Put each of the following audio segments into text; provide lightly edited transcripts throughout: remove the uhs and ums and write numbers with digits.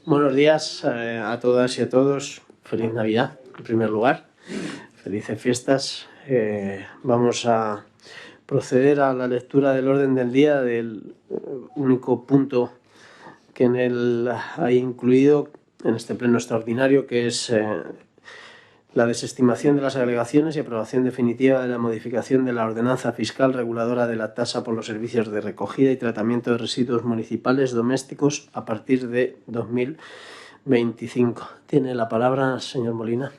Buenos días a todas y a todos. Feliz Navidad, en primer lugar. Felices fiestas. Vamos a proceder a la lectura del orden del día del único punto que en él hay incluido en este pleno extraordinario, que es la desestimación de las alegaciones y aprobación definitiva de la modificación de la ordenanza fiscal reguladora de la tasa por los servicios de recogida y tratamiento de residuos municipales domésticos a partir de 2025. Tiene la palabra, señor Molina.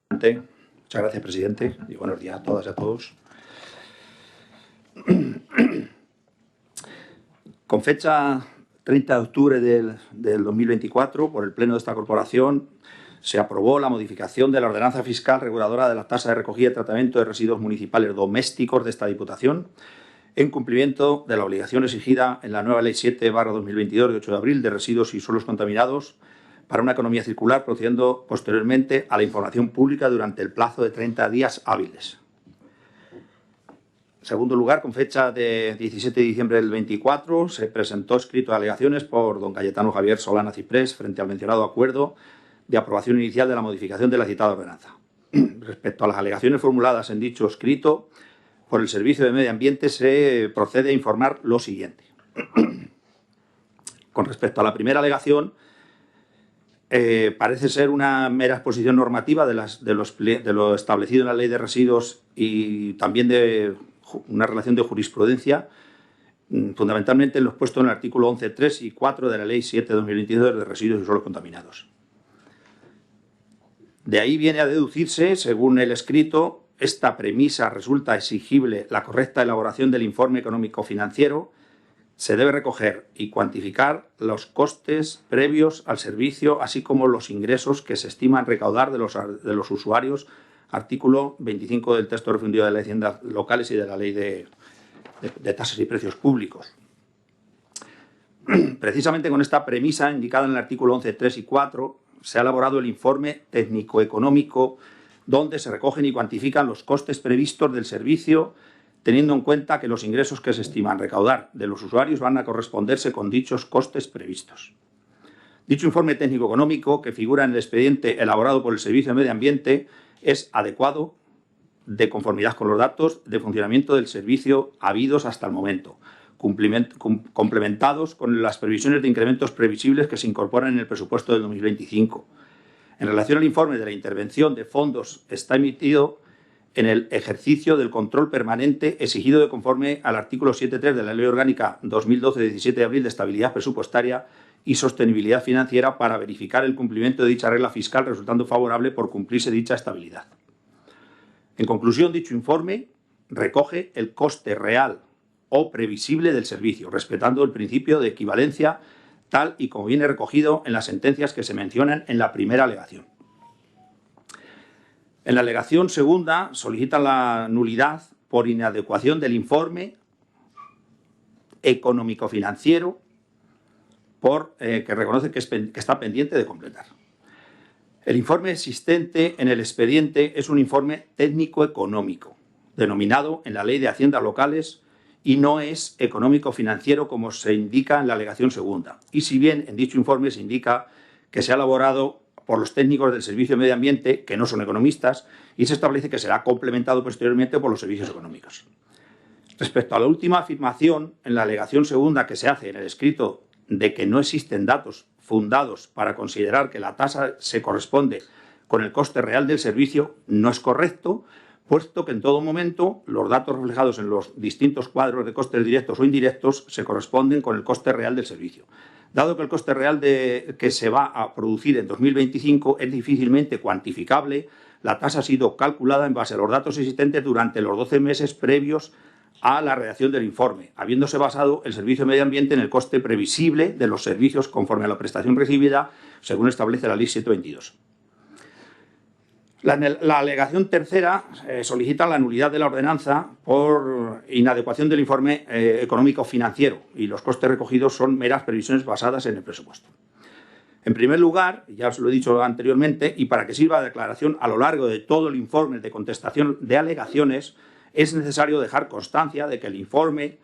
Muchas gracias, presidente, y buenos días a todas y a todos. Con fecha 30 de octubre del 2024, por el Pleno de esta corporación, se aprobó la modificación de la ordenanza fiscal reguladora de la tasa de recogida y tratamiento de residuos municipales domésticos de esta Diputación, en cumplimiento de la obligación exigida en la nueva Ley 7/2022 de 8 de abril de residuos y suelos contaminados para una economía circular, procediendo posteriormente a la información pública durante el plazo de 30 días hábiles. En segundo lugar, con fecha de 17 de diciembre del 24, se presentó escrito de alegaciones por don Cayetano Javier Solana Ciprés frente al mencionado acuerdo de aprobación inicial de la modificación de la citada ordenanza. Respecto a las alegaciones formuladas en dicho escrito, por el Servicio de Medio Ambiente se procede a informar lo siguiente. Con respecto a la primera alegación, parece ser una mera exposición normativa de lo establecido en la Ley de Residuos y también de una relación de jurisprudencia, fundamentalmente en los puestos en el artículo 11.3 y 4 de la Ley 7/2022 de residuos y suelos contaminados. De ahí viene a deducirse, según el escrito, esta premisa resulta exigible la correcta elaboración del informe económico-financiero. Se debe recoger y cuantificar los costes previos al servicio, así como los ingresos que se estiman recaudar de los usuarios, artículo 25 del texto refundido de la Ley de Haciendas Locales y de la Ley de Tasas y Precios Públicos. Precisamente con esta premisa indicada en el artículo 11.3 y 4, se ha elaborado el informe técnico-económico, donde se recogen y cuantifican los costes previstos del servicio, teniendo en cuenta que los ingresos que se estiman recaudar de los usuarios van a corresponderse con dichos costes previstos. Dicho informe técnico-económico, que figura en el expediente elaborado por el Servicio de Medio Ambiente, es adecuado de conformidad con los datos de funcionamiento del servicio habidos hasta el momento, complementados con las previsiones de incrementos previsibles que se incorporan en el presupuesto del 2025. En relación al informe de la intervención de fondos, está emitido en el ejercicio del control permanente exigido de conforme al artículo 7.3 de la Ley Orgánica 2012 de 17 de abril de Estabilidad Presupuestaria y Sostenibilidad Financiera para verificar el cumplimiento de dicha regla fiscal, resultando favorable por cumplirse dicha estabilidad. En conclusión, dicho informe recoge el coste real o previsible del servicio, respetando el principio de equivalencia, tal y como viene recogido en las sentencias que se mencionan en la primera alegación. En la alegación segunda solicitan la nulidad por inadecuación del informe económico-financiero que reconoce que está pendiente de completar. El informe existente en el expediente es un informe técnico-económico, denominado en la Ley de Haciendas Locales, y no es económico-financiero como se indica en la alegación segunda. Y si bien en dicho informe se indica que se ha elaborado por los técnicos del Servicio de Medio Ambiente, que no son economistas, y se establece que será complementado posteriormente por los servicios económicos. Respecto a la última afirmación, en la alegación segunda que se hace en el escrito de que no existen datos fundados para considerar que la tasa se corresponde con el coste real del servicio, no es correcto, puesto que en todo momento los datos reflejados en los distintos cuadros de costes directos o indirectos se corresponden con el coste real del servicio. Dado que el coste real que se va a producir en 2025 es difícilmente cuantificable, la tasa ha sido calculada en base a los datos existentes durante los 12 meses previos a la redacción del informe, habiéndose basado el Servicio de Medio Ambiente en el coste previsible de los servicios conforme a la prestación recibida, según establece la Ley 722. La alegación tercera solicita la nulidad de la ordenanza por inadecuación del informe económico-financiero y los costes recogidos son meras previsiones basadas en el presupuesto. En primer lugar, ya os lo he dicho anteriormente, y para que sirva de aclaración a lo largo de todo el informe de contestación de alegaciones, es necesario dejar constancia de que el informe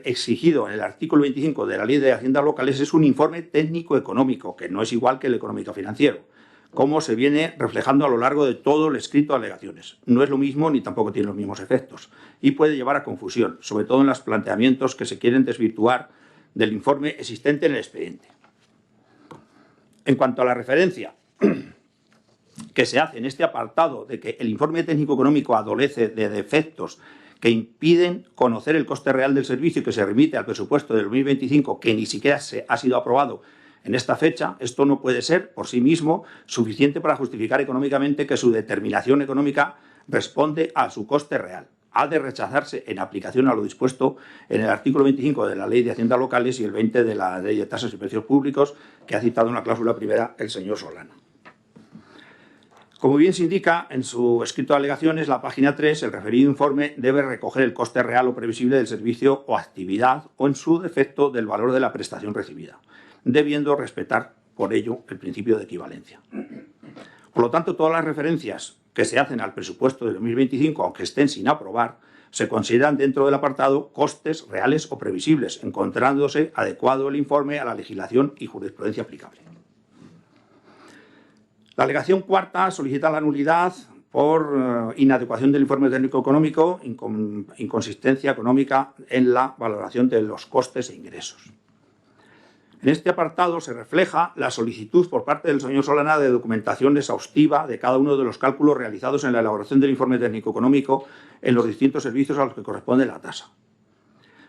exigido en el artículo 25 de la Ley de Haciendas Locales es un informe técnico-económico, que no es igual que el económico-financiero, como se viene reflejando a lo largo de todo el escrito de alegaciones. No es lo mismo ni tampoco tiene los mismos efectos y puede llevar a confusión, sobre todo en los planteamientos que se quieren desvirtuar del informe existente en el expediente. En cuanto a la referencia que se hace en este apartado de que el informe técnico-económico adolece de defectos que impiden conocer el coste real del servicio y que se remite al presupuesto del 2025, que ni siquiera ha sido aprobado en esta fecha, esto no puede ser por sí mismo suficiente para justificar económicamente que su determinación económica responde a su coste real. Ha de rechazarse en aplicación a lo dispuesto en el artículo 25 de la Ley de Haciendas Locales y el 20 de la Ley de Tasas y Precios Públicos, que ha citado en la cláusula primera el señor Solana. Como bien se indica en su escrito de alegaciones, la página 3, el referido informe debe recoger el coste real o previsible del servicio o actividad o, en su defecto, del valor de la prestación recibida, debiendo respetar, por ello, el principio de equivalencia. Por lo tanto, todas las referencias que se hacen al presupuesto de 2025, aunque estén sin aprobar, se consideran dentro del apartado costes reales o previsibles, encontrándose adecuado el informe a la legislación y jurisprudencia aplicable. La alegación cuarta solicita la nulidad por inadecuación del informe técnico-económico, inconsistencia económica en la valoración de los costes e ingresos. En este apartado se refleja la solicitud por parte del señor Solana de documentación exhaustiva de cada uno de los cálculos realizados en la elaboración del informe técnico-económico en los distintos servicios a los que corresponde la tasa.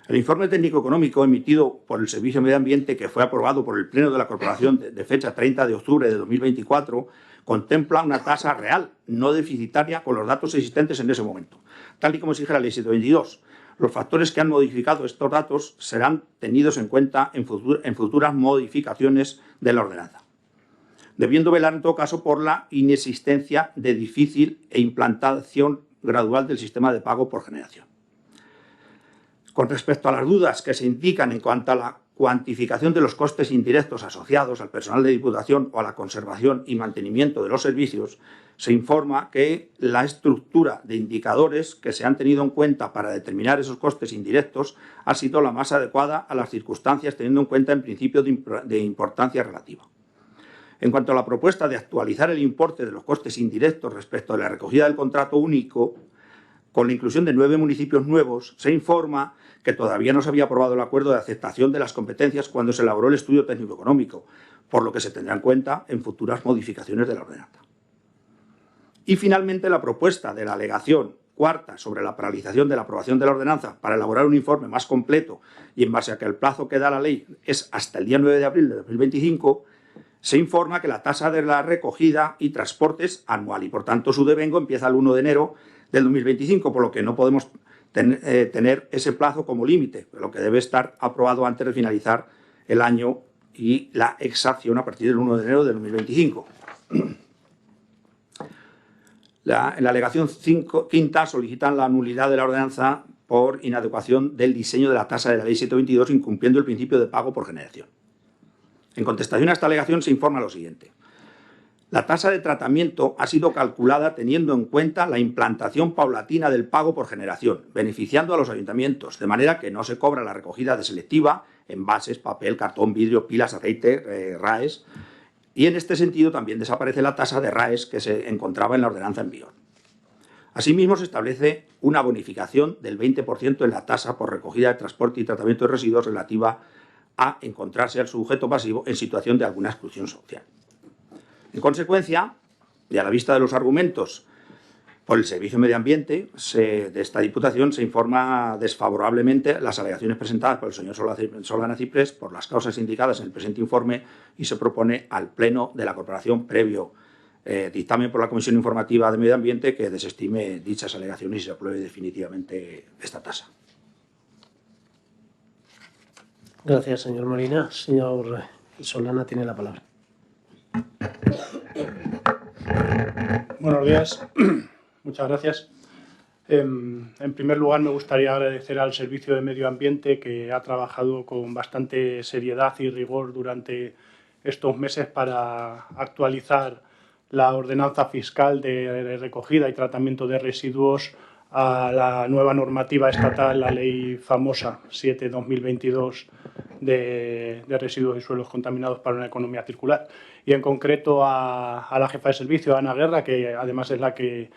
El informe técnico-económico emitido por el Servicio de Medio Ambiente, que fue aprobado por el Pleno de la Corporación de fecha 30 de octubre de 2024, contempla una tasa real, no deficitaria, con los datos existentes en ese momento. Tal y como exige la Ley 722, los factores que han modificado estos datos serán tenidos en cuenta en futuras modificaciones de la ordenanza, debiendo velar en todo caso por la inexistencia de difícil e implantación gradual del sistema de pago por generación. Con respecto a las dudas que se indican en cuanto a la cuantificación de los costes indirectos asociados al personal de Diputación o a la conservación y mantenimiento de los servicios, se informa que la estructura de indicadores que se han tenido en cuenta para determinar esos costes indirectos ha sido la más adecuada a las circunstancias, teniendo en cuenta el principio de importancia relativa. En cuanto a la propuesta de actualizar el importe de los costes indirectos respecto de la recogida del contrato único, con la inclusión de 9 municipios nuevos, se informa que todavía no se había aprobado el acuerdo de aceptación de las competencias cuando se elaboró el estudio técnico-económico, por lo que se tendrá en cuenta en futuras modificaciones de la ordenanza. Y finalmente, la propuesta de la alegación cuarta sobre la paralización de la aprobación de la ordenanza para elaborar un informe más completo y en base a que el plazo que da la ley es hasta el día 9 de abril de 2025, se informa que la tasa de la recogida y transporte es anual y, por tanto, su devengo empieza el 1 de enero del 2025, por lo que no podemos tener ese plazo como límite, lo que debe estar aprobado antes de finalizar el año y la exacción a partir del 1 de enero del 2025. En la alegación quinta solicitan la nulidad de la ordenanza por inadecuación del diseño de la tasa de la Ley 722, incumpliendo el principio de pago por generación. En contestación a esta alegación se informa lo siguiente. La tasa de tratamiento ha sido calculada teniendo en cuenta la implantación paulatina del pago por generación, beneficiando a los ayuntamientos, de manera que no se cobra la recogida de selectiva, envases, papel, cartón, vidrio, pilas, aceite, RAEs, y en este sentido también desaparece la tasa de RAEs que se encontraba en la ordenanza en vigor. Asimismo, se establece una bonificación del 20% en la tasa por recogida de transporte y tratamiento de residuos relativa a encontrarse al sujeto pasivo en situación de alguna exclusión social. En consecuencia, y a la vista de los argumentos por el Servicio de Medio Ambiente de esta Diputación, se informa desfavorablemente las alegaciones presentadas por el señor Solana Ciprés por las causas indicadas en el presente informe y se propone al Pleno de la Corporación, previo dictamen por la Comisión Informativa de Medio Ambiente, que desestime dichas alegaciones y se apruebe definitivamente esta tasa. Gracias, señor Molina. Señor Solana tiene la palabra. Buenos días, muchas gracias. En primer lugar, me gustaría agradecer al Servicio de Medio Ambiente, que ha trabajado con bastante seriedad y rigor durante estos meses para actualizar la ordenanza fiscal de recogida y tratamiento de residuos a la nueva normativa estatal, la ley famosa 7/2022 de residuos y suelos contaminados para una economía circular. Y en concreto a la jefa de servicio, Ana Guerra, que además es la que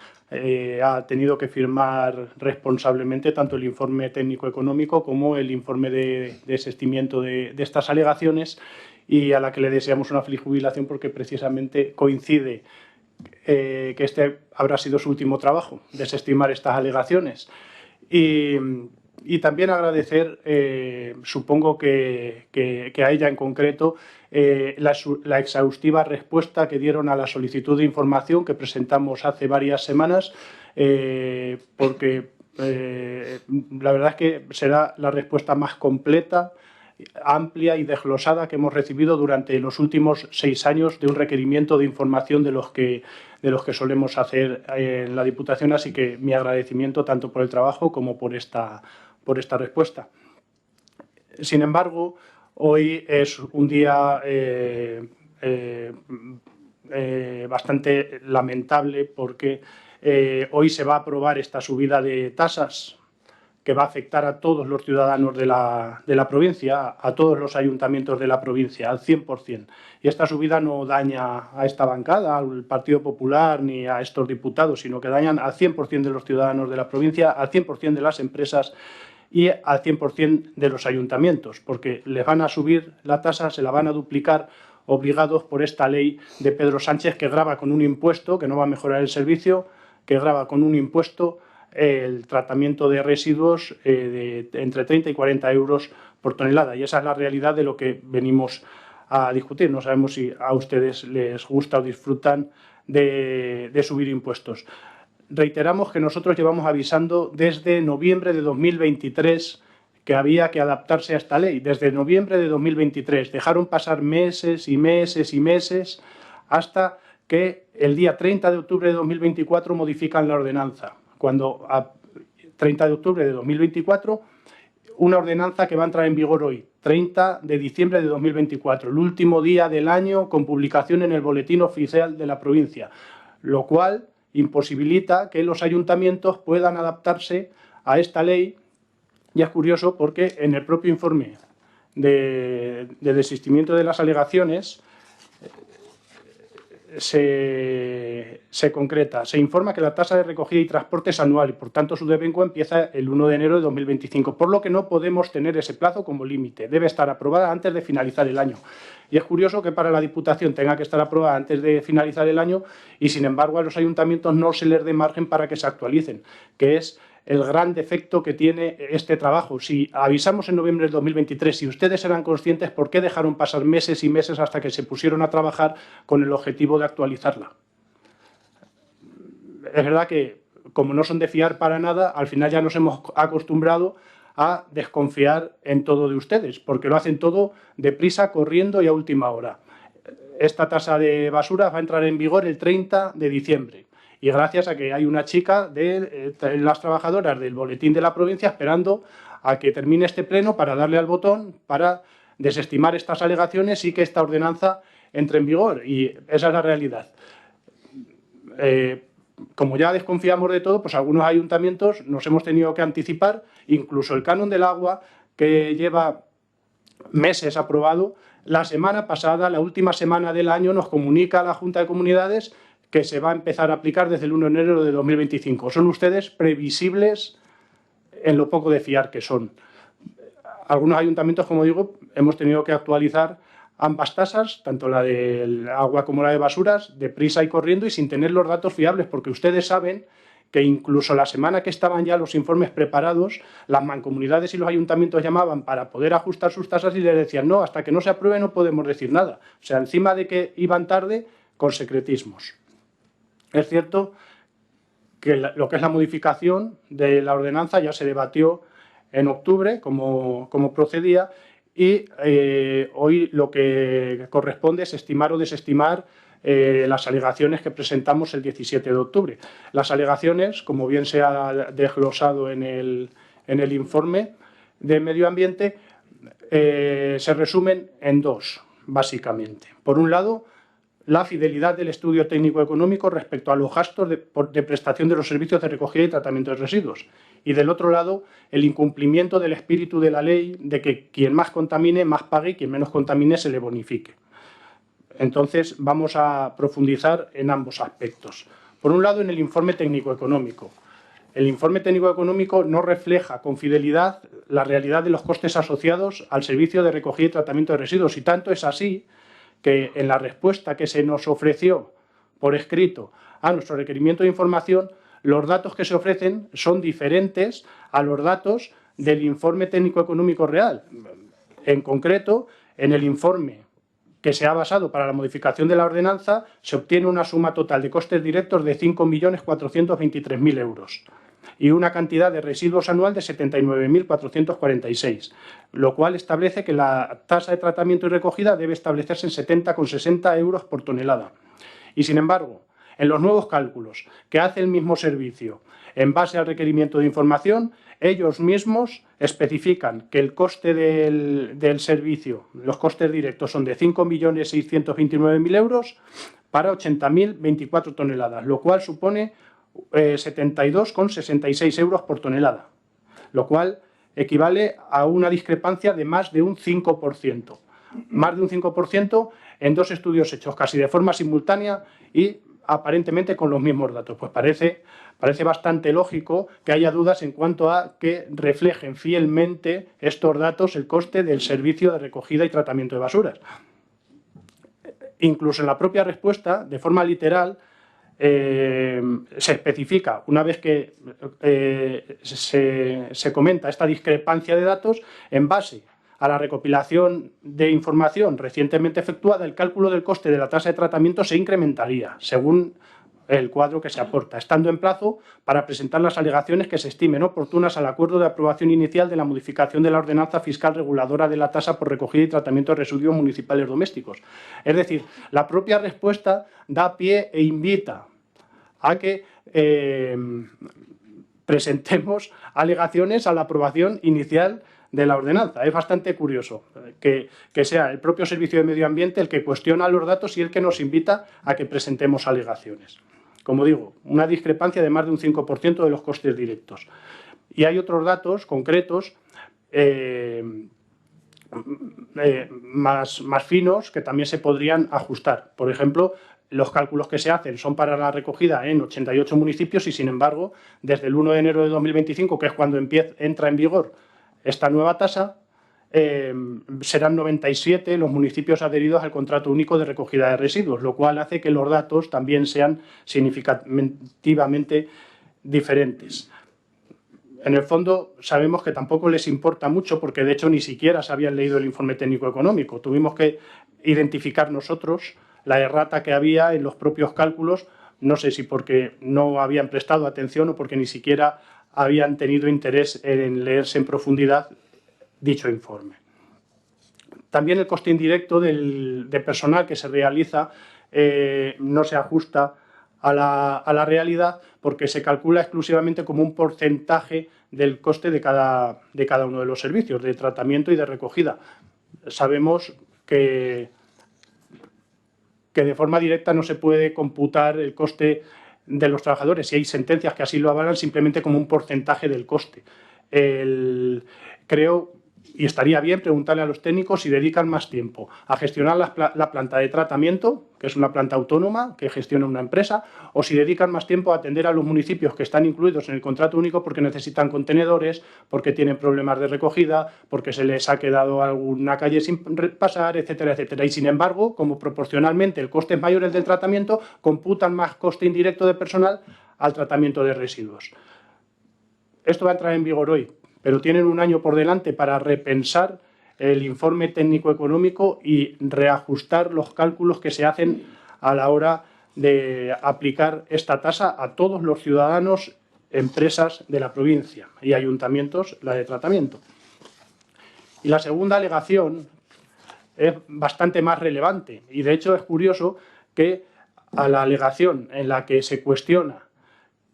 ha tenido que firmar responsablemente tanto el informe técnico-económico como el informe de desistimiento de estas alegaciones, y a la que le deseamos una feliz jubilación porque precisamente coincide que este habrá sido su último trabajo, desestimar estas alegaciones. Y también agradecer, supongo que a ella en concreto, la exhaustiva respuesta que dieron a la solicitud de información que presentamos hace varias semanas, porque la verdad es que será la respuesta más completa, amplia y desglosada que hemos recibido durante los últimos 6 años de un requerimiento de información de los que solemos hacer en la Diputación. Así que mi agradecimiento tanto por el trabajo como por esta respuesta. Sin embargo, hoy es un día bastante lamentable porque hoy se va a aprobar esta subida de tasas que va a afectar a todos los ciudadanos de la provincia, a todos los ayuntamientos de la provincia, al 100%. Y esta subida no daña a esta bancada, al Partido Popular, ni a estos diputados, sino que dañan al 100% de los ciudadanos de la provincia, al 100% de las empresas y al 100% de los ayuntamientos, porque les van a subir la tasa, se la van a duplicar, obligados por esta ley de Pedro Sánchez, que grava con un impuesto, que no va a mejorar el servicio, que grava con un impuesto el tratamiento de residuos de entre 30 y 40 euros por tonelada. Y esa es la realidad de lo que venimos a discutir. No sabemos si a ustedes les gusta o disfrutan de subir impuestos. Reiteramos que nosotros llevamos avisando desde noviembre de 2023 que había que adaptarse a esta ley. Desde noviembre de 2023 dejaron pasar meses y meses y meses hasta que el día 30 de octubre de 2024 modifican la ordenanza. Cuando a 30 de octubre de 2024, una ordenanza que va a entrar en vigor hoy, 30 de diciembre de 2024, el último día del año con publicación en el Boletín Oficial de la provincia, lo cual imposibilita que los ayuntamientos puedan adaptarse a esta ley. Y es curioso porque en el propio informe de desistimiento de las alegaciones se concreta, se informa que la tasa de recogida y transporte es anual y por tanto su devengo empieza el 1 de enero de 2025, por lo que no podemos tener ese plazo como límite, debe estar aprobada antes de finalizar el año. Y es curioso que para la Diputación tenga que estar aprobada antes de finalizar el año y sin embargo a los ayuntamientos no se les dé margen para que se actualicen, que es el gran defecto que tiene este trabajo. Si avisamos en noviembre del 2023, si ustedes eran conscientes, ¿por qué dejaron pasar meses y meses hasta que se pusieron a trabajar con el objetivo de actualizarla? Es verdad que, como no son de fiar para nada, al final ya nos hemos acostumbrado a desconfiar en todo de ustedes, porque lo hacen todo deprisa, corriendo y a última hora. Esta tasa de basura va a entrar en vigor el 30 de diciembre. Y gracias a que hay una chica de las trabajadoras del Boletín de la provincia esperando a que termine este pleno para darle al botón para desestimar estas alegaciones y que esta ordenanza entre en vigor. Y esa es la realidad. Como ya desconfiamos de todo, pues algunos ayuntamientos nos hemos tenido que anticipar, incluso el canon del agua, que lleva meses aprobado. La semana pasada, la última semana del año, nos comunica la Junta de Comunidades que se va a empezar a aplicar desde el 1 de enero de 2025. Son ustedes previsibles en lo poco de fiar que son. Algunos ayuntamientos, como digo, hemos tenido que actualizar ambas tasas, tanto la del agua como la de basuras, deprisa y corriendo y sin tener los datos fiables, porque ustedes saben que incluso la semana que estaban ya los informes preparados, las mancomunidades y los ayuntamientos llamaban para poder ajustar sus tasas y les decían no, hasta que no se apruebe no podemos decir nada. O sea, encima de que iban tarde, con secretismos. Es cierto que lo que es la modificación de la ordenanza ya se debatió en octubre, como procedía, y hoy lo que corresponde es estimar o desestimar las alegaciones que presentamos el 17 de octubre. Las alegaciones, como bien se ha desglosado en el informe de Medio Ambiente, se resumen en dos, básicamente. Por un lado, la fidelidad del estudio técnico-económico respecto a los gastos de prestación de los servicios de recogida y tratamiento de residuos. Y del otro lado, el incumplimiento del espíritu de la ley de que quien más contamine, más pague y quien menos contamine se le bonifique. Entonces, vamos a profundizar en ambos aspectos. Por un lado, en el informe técnico-económico. El informe técnico-económico no refleja con fidelidad la realidad de los costes asociados al servicio de recogida y tratamiento de residuos, y tanto es así que en la respuesta que se nos ofreció por escrito a nuestro requerimiento de información, los datos que se ofrecen son diferentes a los datos del informe técnico-económico real. En concreto, en el informe que se ha basado para la modificación de la ordenanza, se obtiene una suma total de costes directos de 5.423.000 euros y una cantidad de residuos anual de 79.446, lo cual establece que la tasa de tratamiento y recogida debe establecerse en 70,60 euros por tonelada. Y sin embargo, en los nuevos cálculos que hace el mismo servicio en base al requerimiento de información, ellos mismos especifican que el coste del servicio, los costes directos, son de 5.629.000 euros para 80.024 toneladas, lo cual supone 72,66 euros por tonelada, lo cual equivale a una discrepancia de más de un 5%. Más de un 5% en dos estudios hechos casi de forma simultánea y aparentemente con los mismos datos. Pues parece bastante lógico que haya dudas en cuanto a que reflejen fielmente estos datos el coste del servicio de recogida y tratamiento de basuras. Incluso en la propia respuesta, de forma literal, se especifica, una vez que se comenta esta discrepancia de datos, en base a la recopilación de información recientemente efectuada, el cálculo del coste de la tasa de tratamiento se incrementaría según el cuadro que se aporta, estando en plazo para presentar las alegaciones que se estimen oportunas al acuerdo de aprobación inicial de la modificación de la ordenanza fiscal reguladora de la tasa por recogida y tratamiento de residuos municipales domésticos. Es decir, la propia respuesta da pie e invita a que presentemos alegaciones a la aprobación inicial de la ordenanza. Es bastante curioso que sea el propio Servicio de Medio Ambiente el que cuestiona los datos y el que nos invita a que presentemos alegaciones. Como digo, una discrepancia de más de un 5% de los costes directos. Y hay otros datos concretos más finos que también se podrían ajustar. Por ejemplo, los cálculos que se hacen son para la recogida en 88 municipios y, sin embargo, desde el 1 de enero de 2025, que es cuando entra en vigor esta nueva tasa, serán 97 los municipios adheridos al contrato único de recogida de residuos, lo cual hace que los datos también sean significativamente diferentes. En el fondo, sabemos que tampoco les importa mucho porque, de hecho, ni siquiera se habían leído el informe técnico-económico. Tuvimos que identificar nosotros la errata que había en los propios cálculos, no sé si porque no habían prestado atención o porque ni siquiera habían tenido interés en leerse en profundidad dicho informe. También el coste indirecto de personal que se realiza no se ajusta a la realidad porque se calcula exclusivamente como un porcentaje del coste de cada uno de los servicios de tratamiento y de recogida. Sabemos que de forma directa no se puede computar el coste de los trabajadores y hay sentencias que así lo avalan simplemente como un porcentaje del coste. Creo, y estaría bien preguntarle a los técnicos si dedican más tiempo a gestionar la planta de tratamiento, que es una planta autónoma que gestiona una empresa, o si dedican más tiempo a atender a los municipios que están incluidos en el contrato único porque necesitan contenedores, porque tienen problemas de recogida, porque se les ha quedado alguna calle sin pasar, etcétera, etcétera. Y sin embargo, como proporcionalmente el coste es mayor el del tratamiento, computan más coste indirecto de personal al tratamiento de residuos. Esto va a entrar en vigor hoy, pero tienen un año por delante para repensar el informe técnico-económico y reajustar los cálculos que se hacen a la hora de aplicar esta tasa a todos los ciudadanos, empresas de la provincia y ayuntamientos, la de tratamiento. Y la segunda alegación es bastante más relevante y, de hecho, es curioso que a la alegación en la que se cuestiona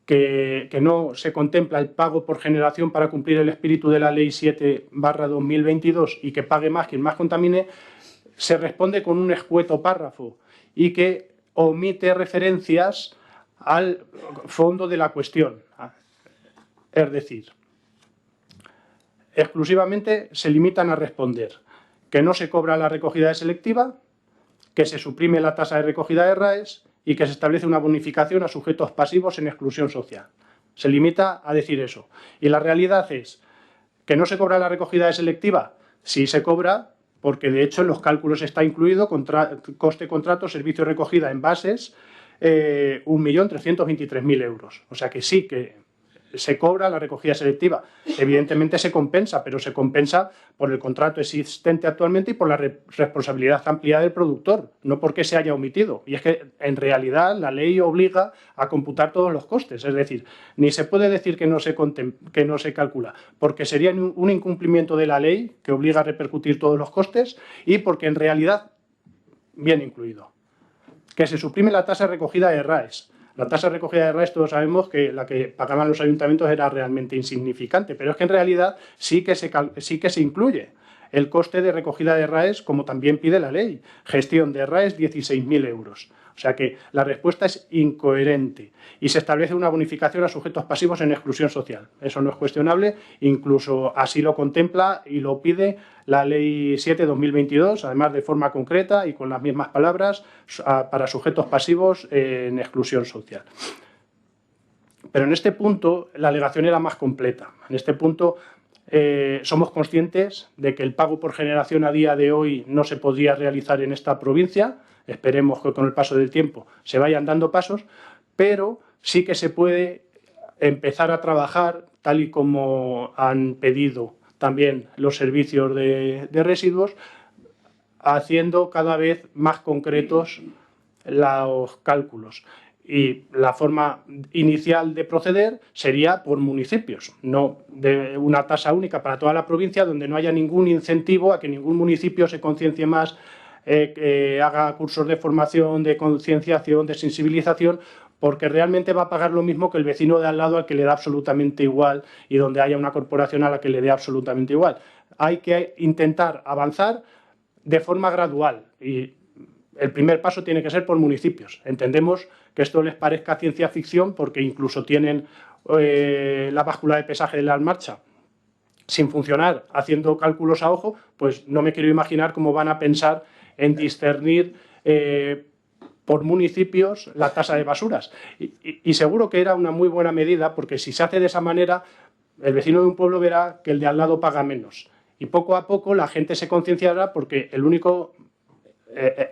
que no se contempla el pago por generación para cumplir el espíritu de la Ley 7/2022 y que pague más quien más contamine, se responde con un escueto párrafo y que omite referencias al fondo de la cuestión. Es decir, exclusivamente se limitan a responder que no se cobra la recogida de selectiva, que se suprime la tasa de recogida de RAEs y que se establece una bonificación a sujetos pasivos en exclusión social. Se limita a decir eso. Y la realidad es que no se cobra la recogida de selectiva. Sí se cobra, porque de hecho en los cálculos está incluido coste contrato, servicio de recogida en bases, 1.323.000 euros. O sea que sí que se cobra la recogida selectiva. Evidentemente se compensa, pero se compensa por el contrato existente actualmente y por la responsabilidad ampliada del productor, no porque se haya omitido. Y es que en realidad la ley obliga a computar todos los costes, es decir, ni se puede decir que no se calcula, porque sería un incumplimiento de la ley que obliga a repercutir todos los costes y porque en realidad viene incluido. Que se suprime la tasa de recogida de RAEs. La tasa de recogida de RAEs todos sabemos que la que pagaban los ayuntamientos era realmente insignificante, pero es que en realidad sí que se incluye el coste de recogida de RAEs, como también pide la ley. Gestión de RAEs, 16.000 euros. O sea que la respuesta es incoherente y se establece una bonificación a sujetos pasivos en exclusión social. Eso no es cuestionable, incluso así lo contempla y lo pide la Ley 7/2022, además de forma concreta y con las mismas palabras, para sujetos pasivos en exclusión social. Pero en este punto la alegación era más completa. En este punto somos conscientes de que el pago por generación a día de hoy no se podría realizar en esta provincia. Esperemos que con el paso del tiempo se vayan dando pasos, pero sí que se puede empezar a trabajar, tal y como han pedido también los servicios de residuos, haciendo cada vez más concretos los cálculos. Y la forma inicial de proceder sería por municipios, no de una tasa única para toda la provincia, donde no haya ningún incentivo a que ningún municipio se conciencie más, haga cursos de formación, de concienciación, de sensibilización, porque realmente va a pagar lo mismo que el vecino de al lado al que le da absolutamente igual y donde haya una corporación a la que le dé absolutamente igual. Hay que intentar avanzar de forma gradual y el primer paso tiene que ser por municipios. Entendemos que esto les parezca ciencia ficción porque incluso tienen la báscula de pesaje de la marcha sin funcionar, haciendo cálculos a ojo, pues no me quiero imaginar cómo van a pensar en discernir por municipios la tasa de basuras. Y seguro que era una muy buena medida, porque si se hace de esa manera, el vecino de un pueblo verá que el de al lado paga menos. Y poco a poco la gente se concienciará, porque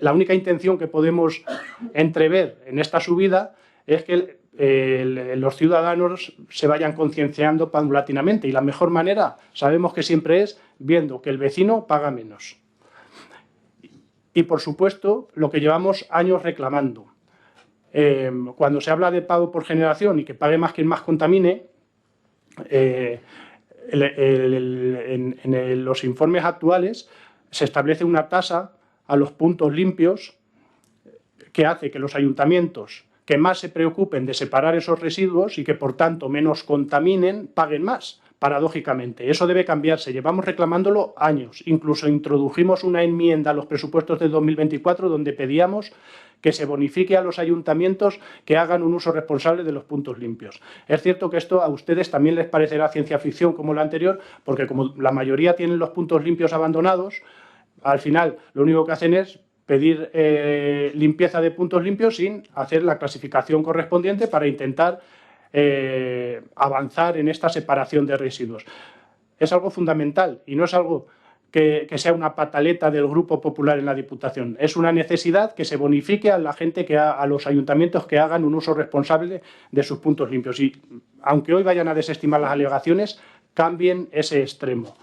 la única intención que podemos entrever en esta subida es que los ciudadanos se vayan concienciando paulatinamente. Y la mejor manera, sabemos que siempre es viendo que el vecino paga menos. Y, por supuesto, lo que llevamos años reclamando. Cuando se habla de pago por generación y que pague más quien más contamine, en los informes actuales se establece una tasa a los puntos limpios que hace que los ayuntamientos que más se preocupen de separar esos residuos y que, por tanto, menos contaminen, paguen más. Paradójicamente, eso debe cambiarse. Llevamos reclamándolo años. Incluso introdujimos una enmienda a los presupuestos de 2024 donde pedíamos que se bonifique a los ayuntamientos que hagan un uso responsable de los puntos limpios. Es cierto que esto a ustedes también les parecerá ciencia ficción como la anterior, porque como la mayoría tienen los puntos limpios abandonados, al final lo único que hacen es pedir limpieza de puntos limpios sin hacer la clasificación correspondiente para intentar avanzar en esta separación de residuos. Es algo fundamental y no es algo que sea una pataleta del Grupo Popular en la Diputación. Es una necesidad que se bonifique a la gente, a los ayuntamientos que hagan un uso responsable de sus puntos limpios. Y aunque hoy vayan a desestimar las alegaciones, cambien ese extremo,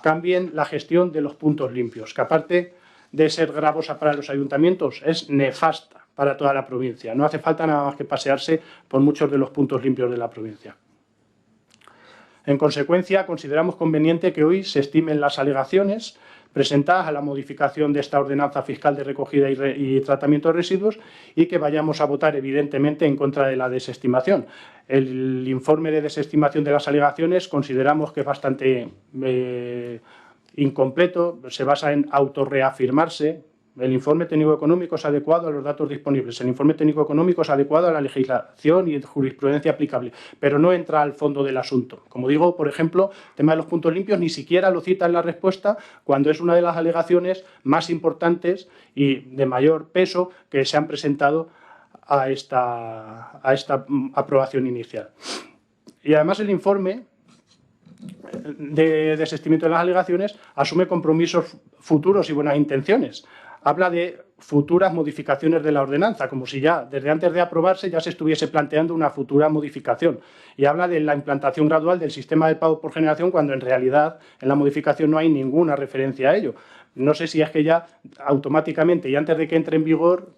cambien la gestión de los puntos limpios, que aparte de ser gravosa para los ayuntamientos, es nefasta para toda la provincia. No hace falta nada más que pasearse por muchos de los puntos limpios de la provincia. En consecuencia, consideramos conveniente que hoy se estimen las alegaciones presentadas a la modificación de esta ordenanza fiscal de recogida y tratamiento de residuos y que vayamos a votar, evidentemente, en contra de la desestimación. El informe de desestimación de las alegaciones consideramos que es bastante incompleto, se basa en autorreafirmarse El informe técnico-económico es adecuado a los datos disponibles. El informe técnico-económico es adecuado a la legislación y jurisprudencia aplicable, pero no entra al fondo del asunto. Como digo, por ejemplo, el tema de los puntos limpios ni siquiera lo cita en la respuesta cuando es una de las alegaciones más importantes y de mayor peso que se han presentado a esta aprobación inicial. Y además el informe de desistimiento de las alegaciones asume compromisos futuros y buenas intenciones. Habla de futuras modificaciones de la ordenanza, como si ya desde antes de aprobarse ya se estuviese planteando una futura modificación. Y habla de la implantación gradual del sistema de pago por generación, cuando en realidad en la modificación no hay ninguna referencia a ello. No sé si es que ya automáticamente y antes de que entre en vigor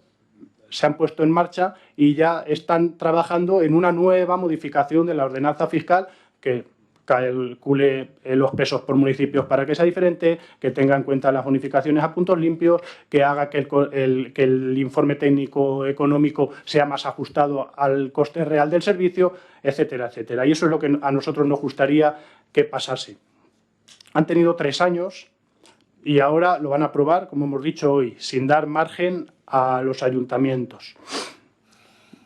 se han puesto en marcha y ya están trabajando en una nueva modificación de la ordenanza fiscal que calcule los pesos por municipios para que sea diferente, que tenga en cuenta las bonificaciones a puntos limpios, que haga que el informe técnico económico sea más ajustado al coste real del servicio, etcétera, etcétera. Y eso es lo que a nosotros nos gustaría que pasase. Han tenido 3 años y ahora lo van a aprobar, como hemos dicho hoy, sin dar margen a los ayuntamientos.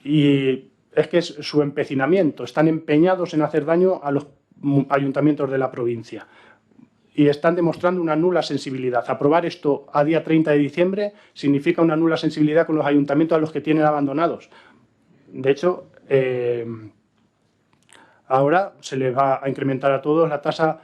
Y es que es su empecinamiento. Están empeñados en hacer daño a los ayuntamientos de la provincia y están demostrando una nula sensibilidad. Aprobar esto a día 30 de diciembre significa una nula sensibilidad con los ayuntamientos a los que tienen abandonados. De hecho, ahora se les va a incrementar a todos la tasa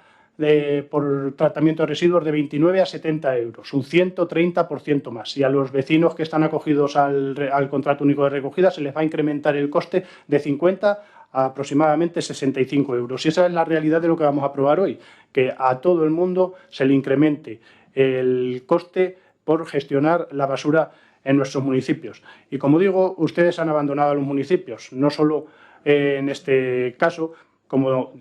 por tratamiento de residuos de 29 a 70 euros, un 130% más. Y a los vecinos que están acogidos al contrato único de recogida se les va a incrementar el coste de 50 a aproximadamente 65 euros. Y esa es la realidad de lo que vamos a aprobar hoy, que a todo el mundo se le incremente el coste por gestionar la basura en nuestros municipios. Y como digo, ustedes han abandonado a los municipios, no solo en este caso, como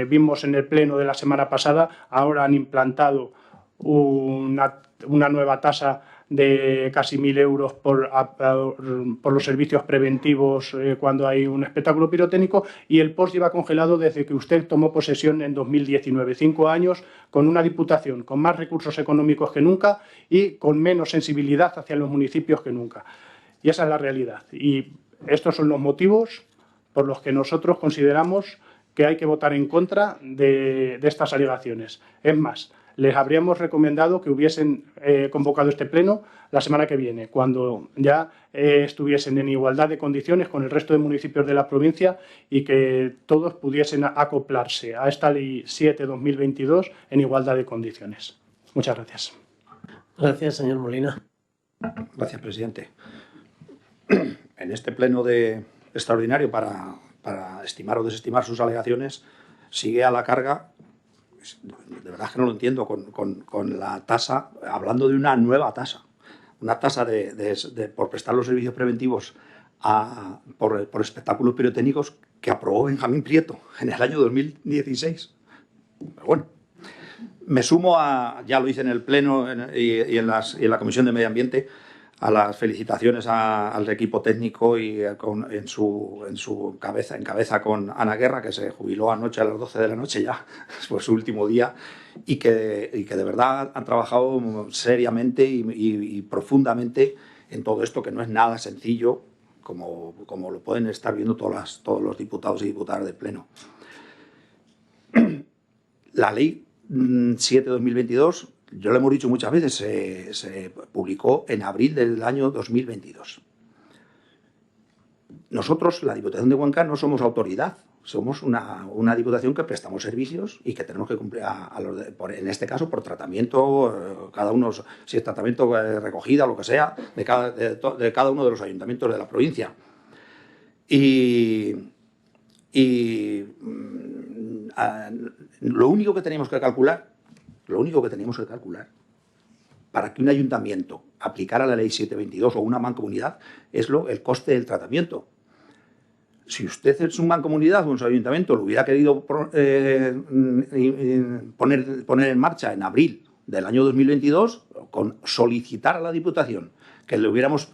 vimos en el pleno de la semana pasada, ahora han implantado una nueva tasa de casi 1.000 euros por los servicios preventivos cuando hay un espectáculo pirotécnico, y el POS lleva congelado desde que usted tomó posesión en 2019. 5 años con una diputación con más recursos económicos que nunca y con menos sensibilidad hacia los municipios que nunca. Y esa es la realidad. Y estos son los motivos por los que nosotros consideramos que hay que votar en contra de estas alegaciones. Es más, les habríamos recomendado que hubiesen convocado este pleno la semana que viene, cuando ya estuviesen en igualdad de condiciones con el resto de municipios de la provincia y que todos pudiesen acoplarse a esta Ley 7/2022 en igualdad de condiciones. Muchas gracias. Gracias, señor Molina. Gracias, presidente. En este pleno extraordinario para estimar o desestimar sus alegaciones, sigue a la carga, de verdad que no lo entiendo, con la tasa, hablando de una nueva tasa, una tasa por prestar los servicios preventivos por espectáculos pirotécnicos que aprobó Benjamín Prieto en el año 2016. Pero bueno, me sumo ya lo hice en el pleno y en la Comisión de Medio Ambiente, a las felicitaciones al equipo técnico y en cabeza con Ana Guerra, que se jubiló anoche a las 12 de la noche ya, fue su último día, y que de verdad han trabajado seriamente y profundamente en todo esto, que no es nada sencillo, como lo pueden estar viendo todos los diputados y diputadas del Pleno. La Ley 7/2022, yo lo hemos dicho muchas veces, se publicó en abril del año 2022. Nosotros, la Diputación de Cuenca, no somos autoridad, somos una diputación que prestamos servicios y que tenemos que cumplir, en este caso, por tratamiento, cada uno, si es tratamiento recogida, lo que sea, de cada uno de los ayuntamientos de la provincia. Lo único que teníamos que calcular para que un ayuntamiento aplicara la Ley 7/22 o una mancomunidad es el coste del tratamiento. Si usted es un mancomunidad o un ayuntamiento lo hubiera querido poner en marcha en abril del año 2022, con solicitar a la Diputación que le hubiéramos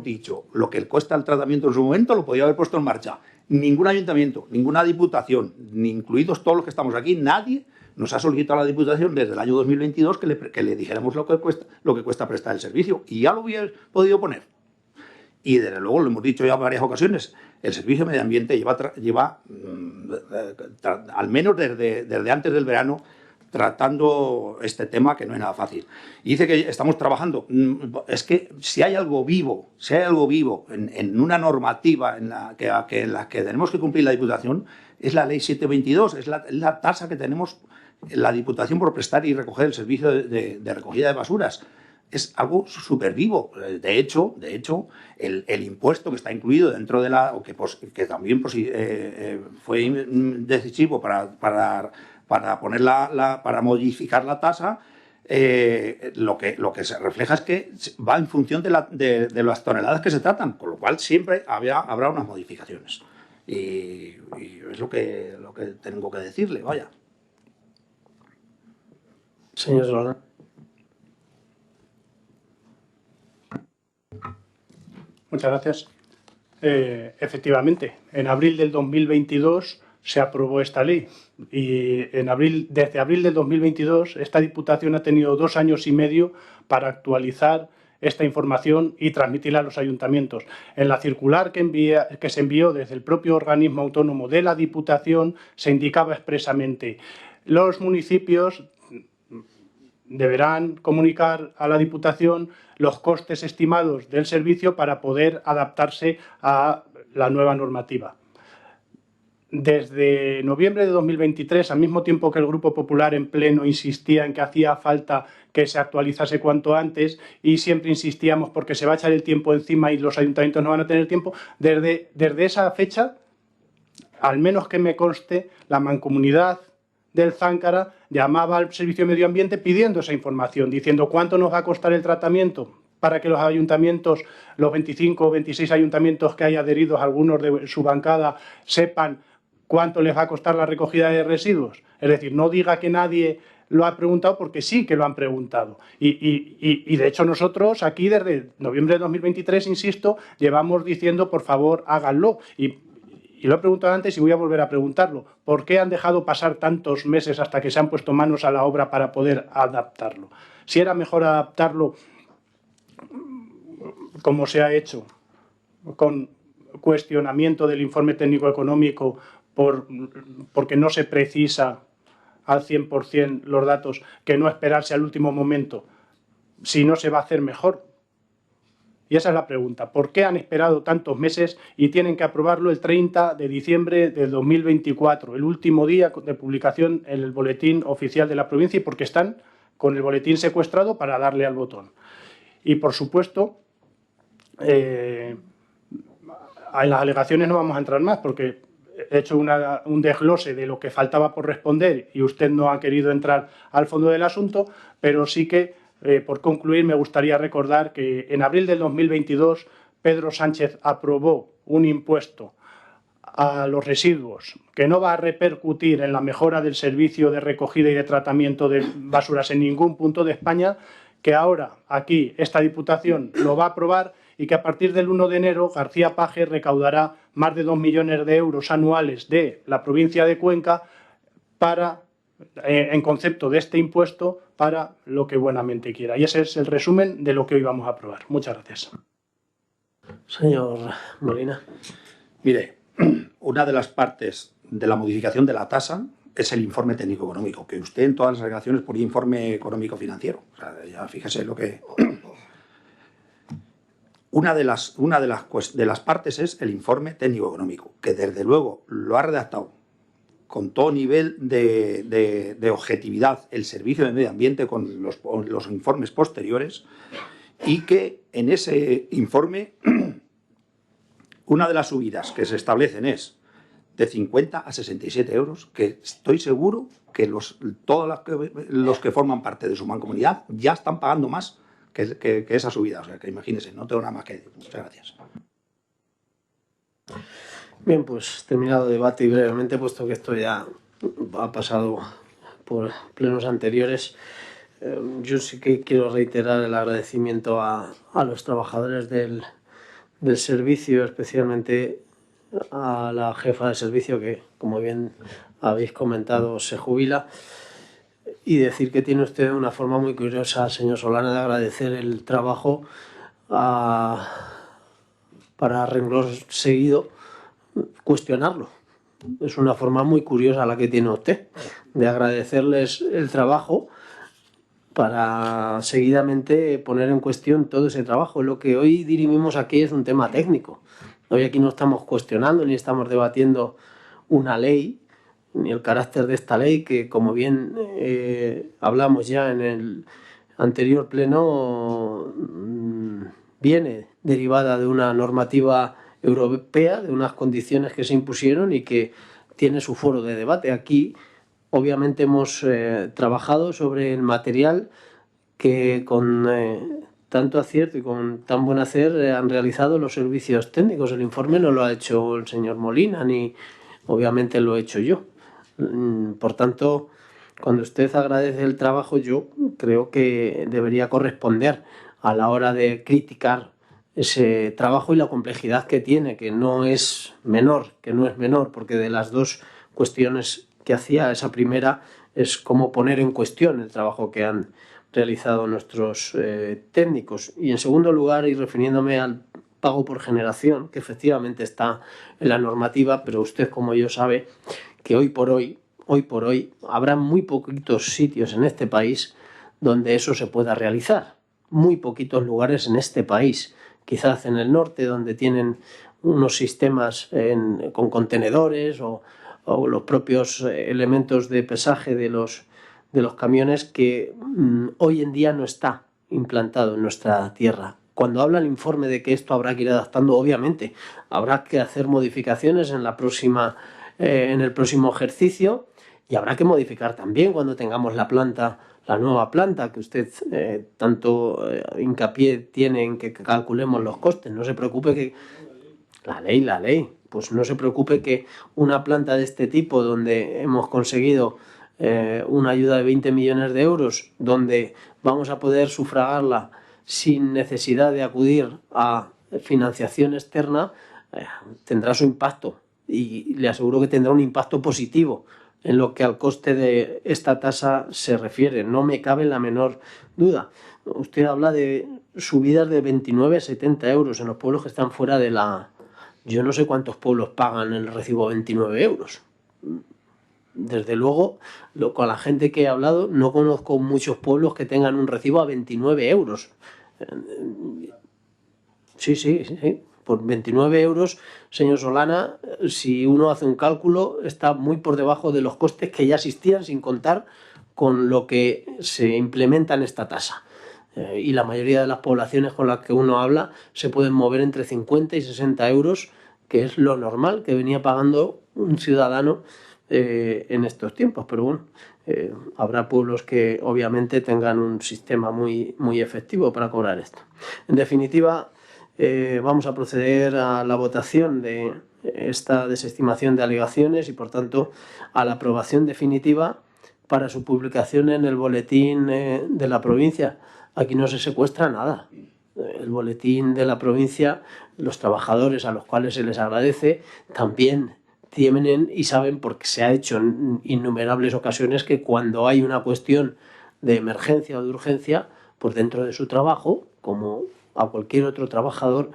dicho lo que cuesta el tratamiento en su momento, lo podía haber puesto en marcha. Ningún ayuntamiento, ninguna diputación, ni incluidos todos los que estamos aquí, nadie nos ha solicitado la Diputación desde el año 2022 que le dijéramos lo que cuesta prestar el servicio, y ya lo hubiera podido poner. Y desde luego, lo hemos dicho ya en varias ocasiones, el Servicio de Medio Ambiente lleva al menos desde antes del verano, tratando este tema, que no es nada fácil. Y dice que estamos trabajando. Es que si hay algo vivo en una normativa en la que tenemos que cumplir la Diputación, es la Ley 722, es la tasa que tenemos en la Diputación por prestar y recoger el servicio de recogida de basuras. Es algo súper vivo. De hecho, el impuesto que está incluido dentro de que también fue decisivo para modificar la tasa, lo que se refleja es que va en función de las toneladas que se tratan, con lo cual siempre habrá unas modificaciones. Y es lo que tengo que decirle, vaya. Señor Solana. Muchas gracias. Efectivamente, en abril del 2022 se aprobó esta ley y desde abril del 2022 esta Diputación ha tenido 2 años y medio para actualizar esta información y transmitirla a los ayuntamientos. En la circular que se envió desde el propio organismo autónomo de la Diputación se indicaba expresamente: los municipios deberán comunicar a la Diputación los costes estimados del servicio para poder adaptarse a la nueva normativa. Desde noviembre de 2023, al mismo tiempo que el Grupo Popular en pleno insistía en que hacía falta que se actualizase cuanto antes, y siempre insistíamos porque se va a echar el tiempo encima y los ayuntamientos no van a tener tiempo, desde esa fecha, al menos que me conste, la Mancomunidad del Záncara llamaba al Servicio de Medio Ambiente pidiendo esa información, diciendo cuánto nos va a costar el tratamiento, para que los ayuntamientos, los 25 o 26 ayuntamientos que hay adheridos, algunos de su bancada, sepan cuánto les va a costar la recogida de residuos. Es decir, no diga que nadie lo ha preguntado, porque sí que lo han preguntado. Y de hecho nosotros aquí desde noviembre de 2023, insisto, llevamos diciendo por favor háganlo. Y lo he preguntado antes y voy a volver a preguntarlo. ¿Por qué han dejado pasar tantos meses hasta que se han puesto manos a la obra para poder adaptarlo? Si era mejor adaptarlo como se ha hecho, con cuestionamiento del informe técnico económico porque no se precisa al 100% los datos, que no esperarse al último momento, si no se va a hacer mejor. Y esa es la pregunta. ¿Por qué han esperado tantos meses y tienen que aprobarlo el 30 de diciembre del 2024, el último día de publicación en el boletín oficial de la provincia, y porque están con el boletín secuestrado para darle al botón? Y, por supuesto, en las alegaciones no vamos a entrar más, porque he hecho un desglose de lo que faltaba por responder y usted no ha querido entrar al fondo del asunto, pero sí que, por concluir, me gustaría recordar que en abril del 2022 Pedro Sánchez aprobó un impuesto a los residuos que no va a repercutir en la mejora del servicio de recogida y de tratamiento de basuras en ningún punto de España, que ahora aquí esta Diputación lo va a aprobar, y que a partir del 1 de enero García Paje recaudará más de 2 millones de euros anuales de la provincia de Cuenca en concepto de este impuesto, para lo que buenamente quiera. Y ese es el resumen de lo que hoy vamos a aprobar. Muchas gracias. Señor Molina. Mire, una de las partes de la modificación de la tasa es el informe técnico económico, que usted en todas las alegaciones ponía informe económico financiero. O sea, ya fíjese lo que... Una de las partes es el informe técnico económico, que desde luego lo ha redactado con todo nivel de objetividad el Servicio de Medio Ambiente con los informes posteriores, y que en ese informe una de las subidas que se establecen es de 50 a 67 euros, que estoy seguro que todos los que forman parte de su mancomunidad ya están pagando más que esa subida. O sea, que imagínense, no tengo nada más que decir. Muchas gracias. Bien, pues terminado el debate, y brevemente, puesto que esto ya ha pasado por plenos anteriores, yo sí que quiero reiterar el agradecimiento a los trabajadores del servicio, especialmente a la jefa de servicio, que, como bien habéis comentado, se jubila, y decir que tiene usted una forma muy curiosa, señor Solana, de agradecer el trabajo para renglón seguido cuestionarlo. Es una forma muy curiosa la que tiene usted de agradecerles el trabajo para seguidamente poner en cuestión todo ese trabajo. Lo que hoy dirimimos aquí es un tema técnico. Hoy aquí no estamos cuestionando ni estamos debatiendo una ley, ni el carácter de esta ley, que como bien hablamos ya en el anterior pleno, viene derivada de una normativa europea, de unas condiciones que se impusieron y que tiene su foro de debate. Aquí obviamente hemos trabajado sobre el material que con tanto acierto y con tan buen hacer han realizado los servicios técnicos. El informe no lo ha hecho el señor Molina, ni obviamente lo he hecho yo. Por tanto, cuando usted agradece el trabajo, yo creo que debería corresponder a la hora de criticar ese trabajo y la complejidad que tiene, que no es menor, porque de las dos cuestiones que hacía, esa primera es cómo poner en cuestión el trabajo que han realizado nuestros técnicos. Y en segundo lugar, y refiriéndome al pago por generación, que efectivamente está en la normativa, pero usted como yo sabe que hoy por hoy habrá muy poquitos sitios en este país donde eso se pueda realizar. Muy poquitos lugares en este país, quizás en el norte, donde tienen unos sistemas con contenedores o los propios elementos de pesaje de los camiones, que hoy en día no está implantado en nuestra tierra. Cuando habla el informe de que esto habrá que ir adaptando, obviamente habrá que hacer modificaciones en el próximo ejercicio, y habrá que modificar también cuando tengamos la nueva planta, que usted tanto hincapié tiene en que calculemos los costes. No se preocupe que la ley, pues no se preocupe que una planta de este tipo, donde hemos conseguido una ayuda de 20 millones de euros, donde vamos a poder sufragarla sin necesidad de acudir a financiación externa, tendrá su impacto, y le aseguro que tendrá un impacto positivo en lo que al coste de esta tasa se refiere. No me cabe la menor duda. Usted habla de subidas de 29 a 70 euros en los pueblos que están fuera de la... Yo no sé cuántos pueblos pagan el recibo 29 euros. Desde luego, con la gente que he hablado, no conozco muchos pueblos que tengan un recibo a 29 euros. Sí. Por 29 euros, señor Solana, si uno hace un cálculo, está muy por debajo de los costes que ya existían, sin contar con lo que se implementa en esta tasa. Y la mayoría de las poblaciones con las que uno habla se pueden mover entre 50 y 60 euros, que es lo normal que venía pagando un ciudadano en estos tiempos. Pero bueno, habrá pueblos que obviamente tengan un sistema muy, muy efectivo para cobrar esto. En definitiva, vamos a proceder a la votación de esta desestimación de alegaciones y, por tanto, a la aprobación definitiva para su publicación en el boletín de la provincia. Aquí no se secuestra nada. El boletín de la provincia, los trabajadores a los cuales se les agradece, también tienen y saben, porque se ha hecho en innumerables ocasiones, que cuando hay una cuestión de emergencia o de urgencia, pues dentro de su trabajo, como a cualquier otro trabajador,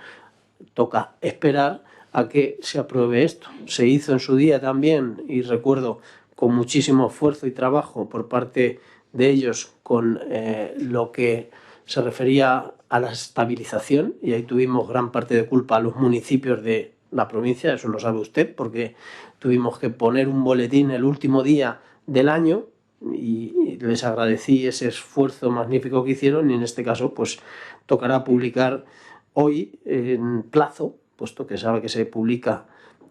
toca esperar a que se apruebe esto. Se hizo en su día también, y recuerdo con muchísimo esfuerzo y trabajo por parte de ellos, con lo que se refería a la estabilización, y ahí tuvimos gran parte de culpa a los municipios de la provincia, eso lo sabe usted, porque tuvimos que poner un boletín el último día del año, y les agradecí ese esfuerzo magnífico que hicieron, y en este caso pues tocará publicar hoy en plazo, puesto que sabe que se publica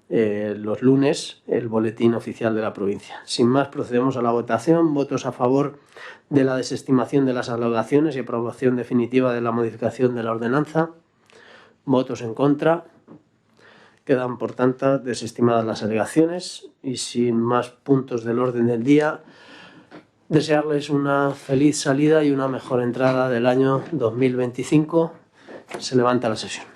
los lunes, el boletín oficial de la provincia. Sin más, procedemos a la votación. Votos a favor de la desestimación de las alegaciones y aprobación definitiva de la modificación de la ordenanza. Votos en contra. Quedan, por tanto, desestimadas las alegaciones, y sin más puntos del orden del día, desearles una feliz salida y una mejor entrada del año 2025. Se levanta la sesión.